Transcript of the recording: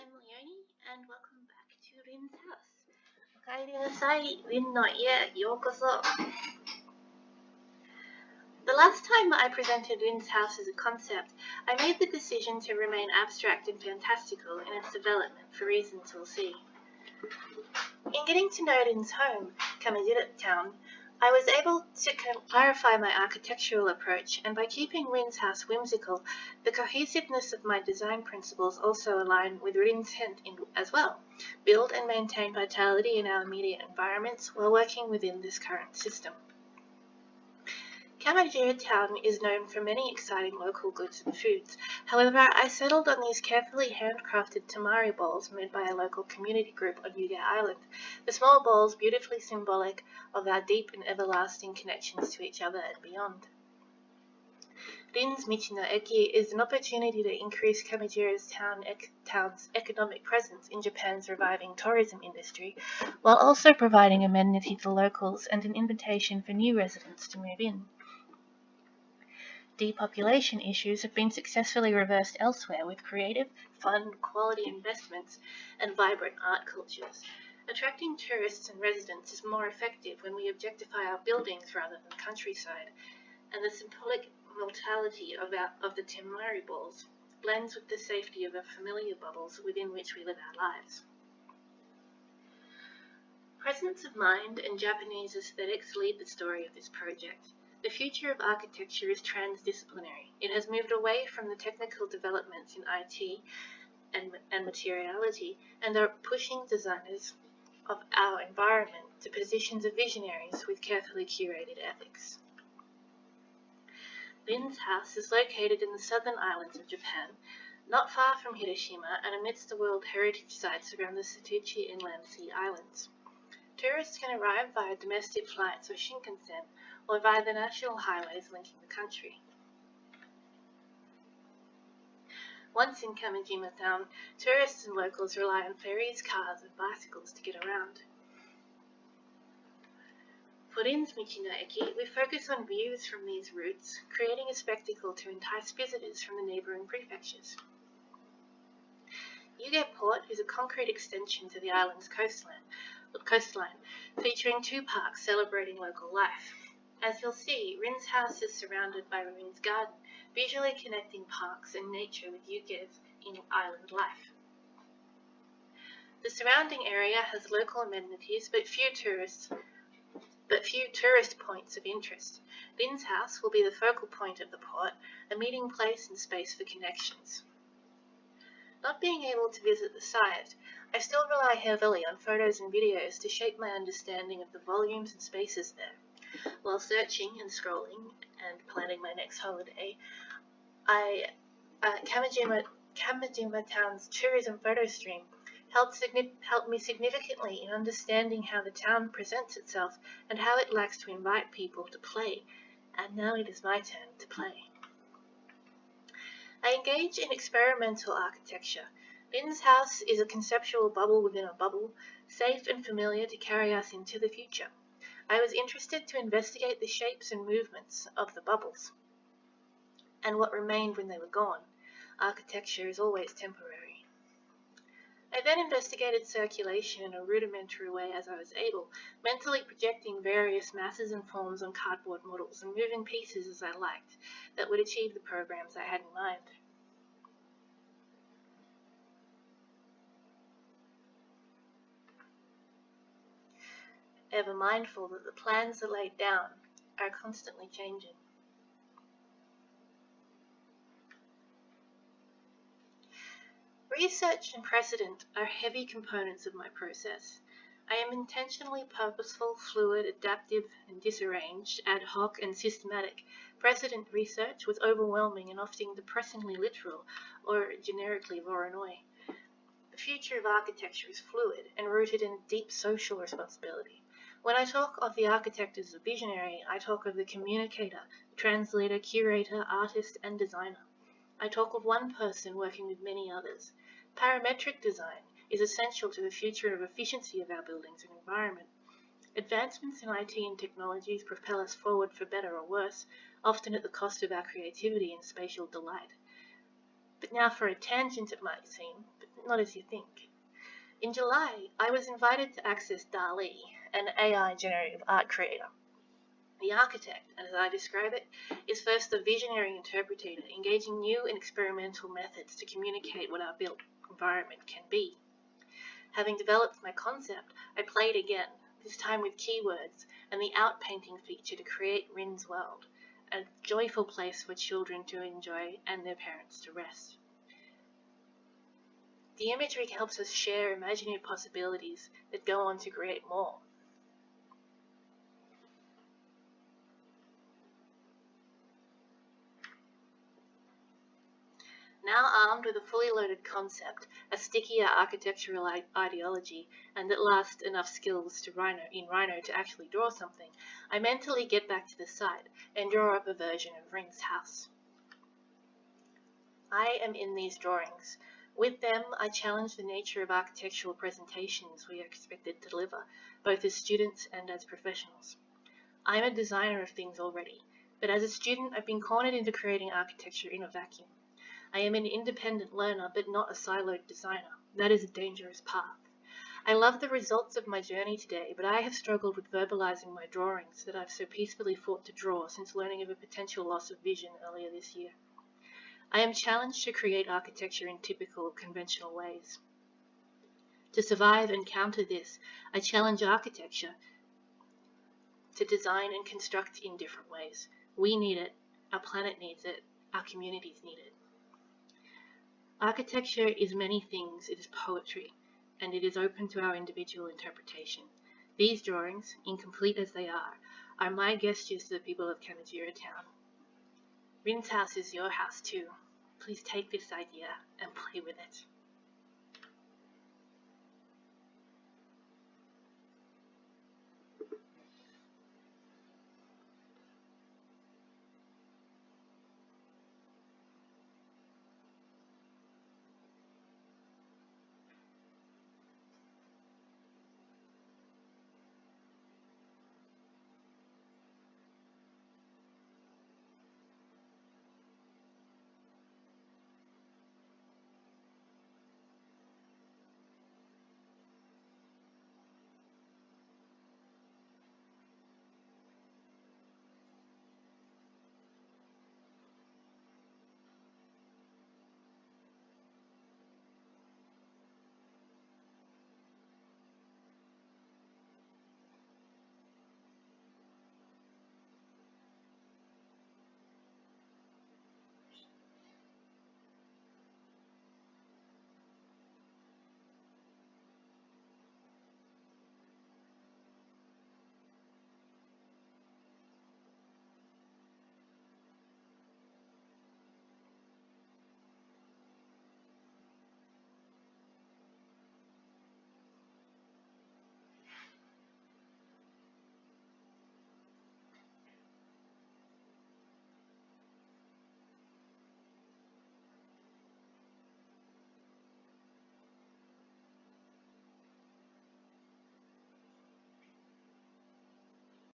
I'm Leonie, and welcome back to Rin's house. おかえりなさい、Rinの家へようこそ. The last time I presented Rin's house as a concept, I made the decision to remain abstract and fantastical in its development for reasons we'll see. In getting to know Rin's home, Kamajira Town, I was able to clarify my architectural approach, and by keeping Rin's house whimsical, the cohesiveness of my design principles also align with Rin's intent as well: build and maintain vitality in our immediate environments while working within this current system. Kamajira Town is known for many exciting local goods and foods. However, I settled on these carefully handcrafted tamari bowls made by a local community group on Yuge Island. The small bowls beautifully symbolic of our deep and everlasting connections to each other and beyond. Rin's Michi no Eki is an opportunity to increase Kamajira's town's economic presence in Japan's reviving tourism industry, while also providing amenity to locals and an invitation for new residents to move in. Depopulation issues have been successfully reversed elsewhere with creative, fun, quality investments and vibrant art cultures. Attracting tourists and residents is more effective when we objectify our buildings rather than countryside, and the symbolic mortality of the tamari balls blends with the safety of the familiar bubbles within which we live our lives. Presence of mind and Japanese aesthetics lead the story of this project. The future of architecture is transdisciplinary. It has moved away from the technical developments in IT and materiality and are pushing designers of our environment to positions of visionaries with carefully curated ethics. Rin's house is located in the southern islands of Japan, not far from Hiroshima and amidst the World Heritage Sites around the Setouchi Inland Sea Islands. Tourists can arrive via domestic flights or Shinkansen, or via the national highways linking the country. Once in Kamajima Town, tourists and locals rely on ferries, cars, and bicycles to get around. For Rin's Michi no Eki, we focus on views from these routes, creating a spectacle to entice visitors from the neighbouring prefectures. Yuge Port is a concrete extension to the island's coastline, featuring two parks celebrating local life. As you'll see, Rin's house is surrounded by Rin's garden, visually connecting parks and nature with Yuge's in-island life. The surrounding area has local amenities, but few tourist points of interest. Rin's house will be the focal point of the port, a meeting place and space for connections. Not being able to visit the site, I still rely heavily on photos and videos to shape my understanding of the volumes and spaces there. While searching and scrolling and planning my next holiday, Kamajima Town's tourism photo stream helped me significantly in understanding how the town presents itself and how it likes to invite people to play. And now it is my turn to play. I engage in experimental architecture. Rin's house is a conceptual bubble within a bubble, safe and familiar to carry us into the future. I was interested to investigate the shapes and movements of the bubbles and what remained when they were gone. Architecture is always temporary. I then investigated circulation in a rudimentary way as I was able, mentally projecting various masses and forms on cardboard models and moving pieces as I liked that would achieve the programs I had in mind. Ever mindful that the plans that laid down are constantly changing. Research and precedent are heavy components of my process. I am intentionally purposeful, fluid, adaptive, and disarranged, ad hoc, and systematic. Precedent research was overwhelming and often depressingly literal, or generically Voronoi. The future of architecture is fluid and rooted in deep social responsibility. When I talk of the architect as a visionary, I talk of the communicator, translator, curator, artist, and designer. I talk of one person working with many others. Parametric design is essential to the future of efficiency of our buildings and environment. Advancements in IT and technologies propel us forward for better or worse, often at the cost of our creativity and spatial delight. But now for a tangent it might seem, but not as you think. In July, I was invited to access DALL-E, an AI generative art creator. The architect, as I describe it, is first a visionary interpreter, engaging new and experimental methods to communicate what our built environment can be. Having developed my concept, I played again, this time with keywords and the outpainting feature to create Rin's world, a joyful place for children to enjoy and their parents to rest. The imagery helps us share imaginary possibilities that go on to create more. Now armed with a fully loaded concept, a stickier architectural ideology, and at last enough skills in Rhino to actually draw something, I mentally get back to the site and draw up a version of Rin's house. I am in these drawings. With them, I challenge the nature of architectural presentations we are expected to deliver, both as students and as professionals. I'm a designer of things already, but as a student, I've been cornered into creating architecture in a vacuum. I am an independent learner, but not a siloed designer. That is a dangerous path. I love the results of my journey today, but I have struggled with verbalizing my drawings that I've so peacefully fought to draw since learning of a potential loss of vision earlier this year. I am challenged to create architecture in typical, conventional ways. To survive and counter this, I challenge architecture to design and construct in different ways. We need it, our planet needs it, our communities need it. Architecture is many things. It is poetry, and it is open to our individual interpretation. These drawings, incomplete as they are my gestures to the people of Kanajira Town. Rin's house is your house too. Please take this idea and play with it.